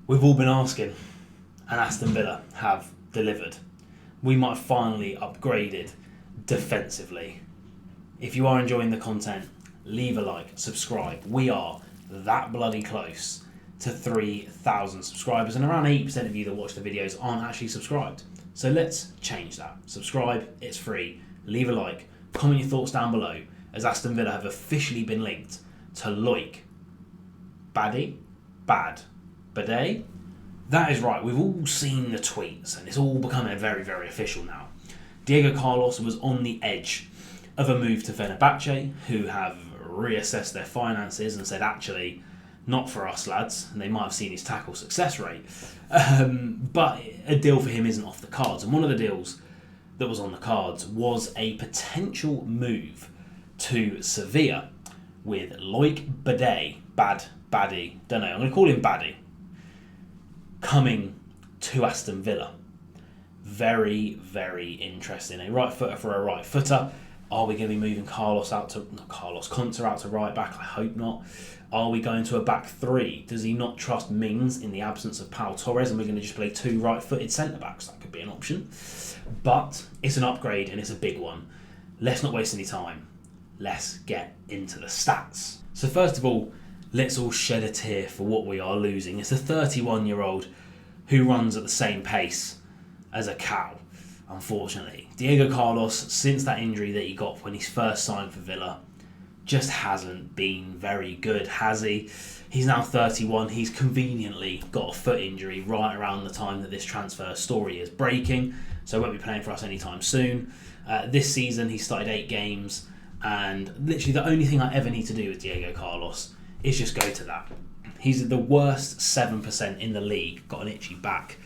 We've all been asking, and Aston Villa have delivered. We might have finally upgraded defensively. If you are enjoying the content, leave a like, subscribe. We are that bloody close to 3,000 subscribers, and around 8% of you that watch the videos aren't actually subscribed. So let's change that. Subscribe, it's free. Leave a like, comment your thoughts down below, as Aston Villa have officially been linked to Loïc Badé. That is right, we've all seen the tweets and it's all becoming very, very official now. Diego Carlos was on the edge of a move to Fenerbahce, who have reassessed their finances and said, actually, not for us, lads. And they might have seen his tackle success rate. But a deal for him isn't off the cards. And one of the deals that was on the cards was a potential move to Sevilla with Loïc Badé, don't know, I'm going to call him Badé, coming to Aston Villa. Very, very interesting. A right footer for a right footer. Are we going to be moving Conte out to right back? I hope not. Are we going to a back three? Does he not trust Mings in the absence of Pau Torres, and we're going to just play two right-footed centre-backs? That could be an option. But it's an upgrade and it's a big one. Let's not waste any time. Let's get into the stats. So first of all, let's all shed a tear for what we are losing. It's a 31-year-old who runs at the same pace as a cow, unfortunately. Diego Carlos, since that injury that he got when he first signed for Villa, just hasn't been very good, has he? He's now 31. He's conveniently got a foot injury right around the time that this transfer story is breaking, so won't be playing for us anytime soon. This season, he started 8 games, and literally the only thing I ever need to do with Diego Carlos is just go to that. He's the worst 7% in the league. Got an itchy back.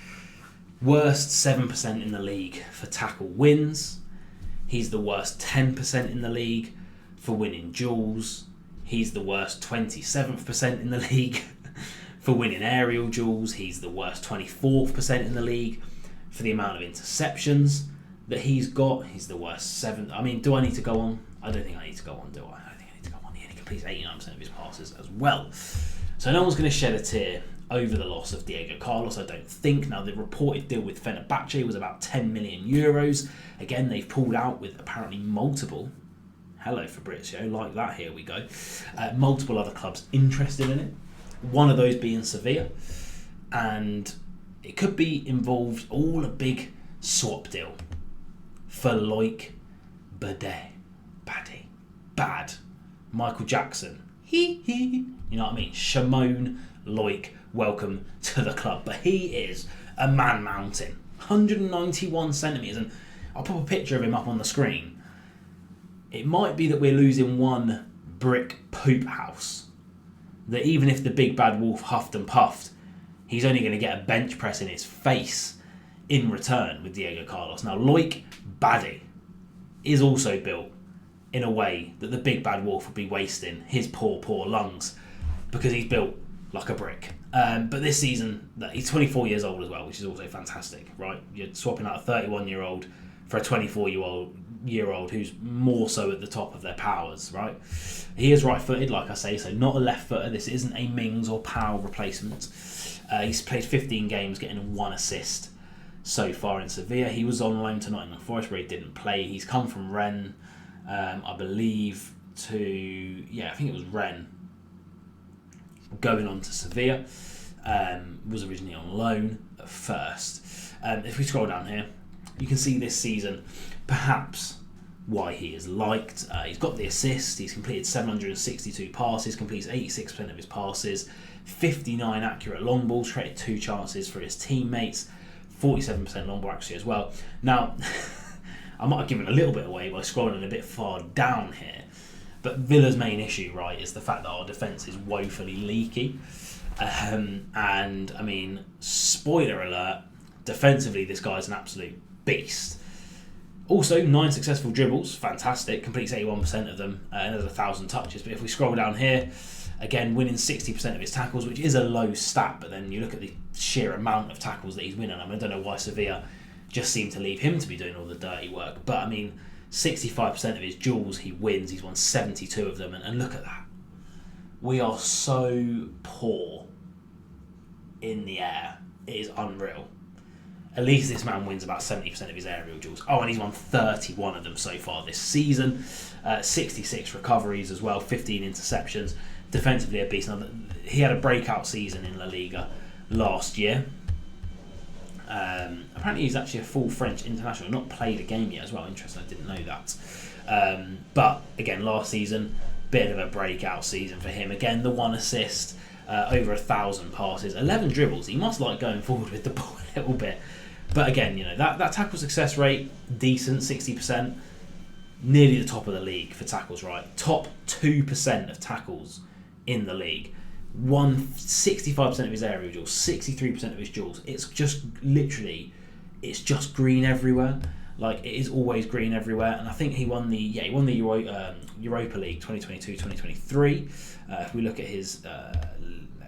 Worst 7% in the league for tackle wins. He's the worst 10% in the league for winning duels. He's the worst 27th% in the league for winning aerial duels. He's the worst 24th% in the league for the amount of interceptions that he's got. He's the worst 7th. I mean, do I need to go on? I don't think I need to go on, do I? I don't think I need to go on. He only completes 89% of his passes as well. So no one's going to shed a tear over the loss of Diego Carlos, I don't think. Now, the reported deal with Fenerbahce was about 10 million euros. Again, they've pulled out with apparently multiple. Hello, Fabrizio, like that, here we go. Multiple other clubs interested in it. One of those being Sevilla. And it could be involved all a big swap deal for Loïc Badé. Bad. Michael Jackson. You know what I mean? Shimon Loïc, welcome to the club. But he is a man mountain. 191 centimetres. And I'll pop a picture of him up on the screen. It might be that we're losing one brick poop house. That even if the big bad wolf huffed and puffed, he's only going to get a bench press in his face in return with Diego Carlos. Now, Loïc Badé is also built in a way that the big bad wolf would be wasting his poor lungs, because he's built like a brick. But this season, he's 24 years old as well, which is also fantastic, right? You're swapping out a 31-year-old for a 24-year-old who's more so at the top of their powers, right? He is right-footed, like I say, so not a left-footer. This isn't a Mings or Powell replacement. He's played 15 games, getting 1 assist so far in Sevilla. He was on loan to Nottingham Forest, where he didn't play. He's come from Rennes, I believe, I think it was Rennes, going on to Sevilla. Was originally on loan at first. If we scroll down here, you can see this season perhaps why he is liked. He's got the assist. He's completed 762 passes, completes 86% of his passes, 59 accurate long balls, created 2 chances for his teammates, 47% long ball accuracy as well. Now, I might have given a little bit away by scrolling a bit far down here, but Villa's main issue, right, is the fact that our defence is woefully leaky. And, I mean, spoiler alert, defensively this guy's an absolute beast. Also, 9 successful dribbles, fantastic, completes 81% of them, another 1,000 touches. But if we scroll down here, again, winning 60% of his tackles, which is a low stat, but then you look at the sheer amount of tackles that he's winning. I mean, I don't know why Sevilla just seem to leave him to be doing all the dirty work, but I mean, 65% of his duels he wins. He's won 72 of them, and look at that. We are so poor in the air is unreal. At least this man wins about 70% of his aerial duels. Oh, and he's won 31 of them so far this season. 66 recoveries as well, 15 interceptions. Defensively a beast. Now, he had a breakout season in La Liga last year. Apparently he's actually a full French international. Not played a game yet as well. Interesting, I didn't know that. But again, last season, bit of a breakout season for him. Again, the 1 assist, over 1,000 passes, 11 dribbles. He must like going forward with the ball a little bit. But again, you know, that tackle success rate, decent, 60%. Nearly the top of the league for tackles, right? Top 2% of tackles in the league. 65% of his aerial duels, 63% of his duels. It's just literally, it's just green everywhere. Like, it is always green everywhere. And I think he won the Europa League 2022-2023. If we look at his, there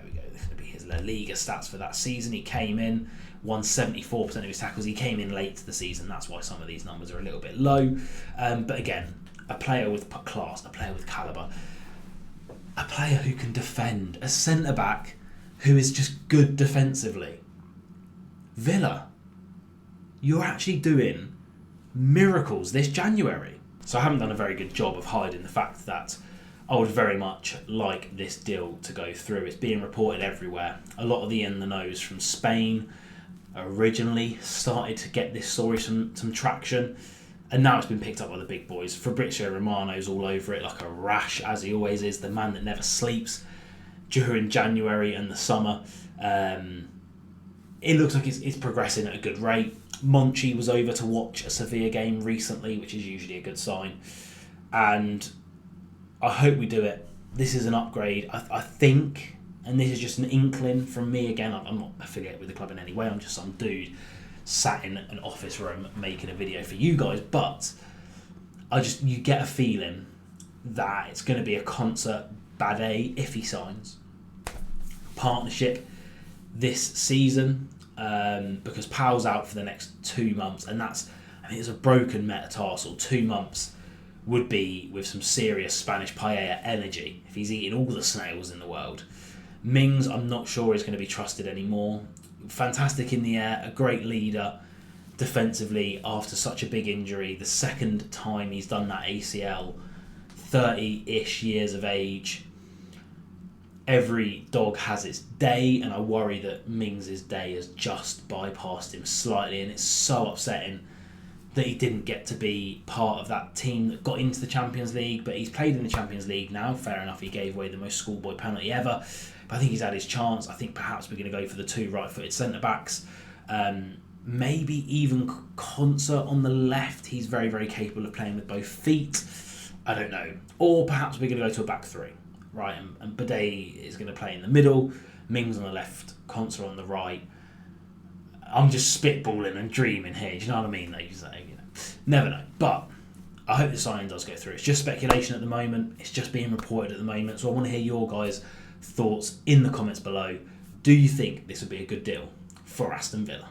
we go, this would be his La Liga stats for that season. He came in, won 74% of his tackles. He came in late to the season. That's why some of these numbers are a little bit low. But again, a player with class, a player with calibre, a player who can defend, a centre-back who is just good defensively. Villa, you're actually doing miracles this January. So I haven't done a very good job of hiding the fact that I would very much like this deal to go through. It's being reported everywhere. A lot of the in the knows from Spain originally started to get this story some traction, and now it's been picked up by the big boys. Fabrizio Romano's all over it like a rash, as he always is, the man that never sleeps during January and the summer. It looks like it's progressing at a good rate. Monchi was over to watch a Sevilla game recently, which is usually a good sign, and I hope we do it. This is an upgrade, I think, and this is just an inkling from me. Again, I'm not affiliated with the club in any way. I'm just some dude sat in an office room making a video for you guys, but you get a feeling that it's going to be a concert Badé, if he signs, partnership this season, because Pau's out for the next 2 months, and it's a broken metatarsal. 2 months would be with some serious Spanish paella energy if he's eating all the snails in the world. Mings, I'm not sure is going to be trusted anymore. Fantastic in the air, a great leader defensively after such a big injury. The second time he's done that ACL, 30-ish years of age. Every dog has its day, and I worry that Mings' day has just bypassed him slightly, and it's so upsetting that he didn't get to be part of that team that got into the Champions League. But he's played in the Champions League now. Fair enough, he gave away the most schoolboy penalty ever, but I think he's had his chance. I think perhaps we're going to go for the 2 right-footed centre-backs. Maybe even Concert on the left. He's very, very capable of playing with both feet. I don't know. Or perhaps we're going to go to a back 3, right? And Badé is going to play in the middle, Mings on the left, Concert on the right. I'm just spitballing and dreaming here. Do you know what I mean? Like you say, never know. But I hope the signing does go through. It's just speculation at the moment. It's just being reported at the moment. So I want to hear your guys' thoughts in the comments below. Do you think this would be a good deal for Aston Villa?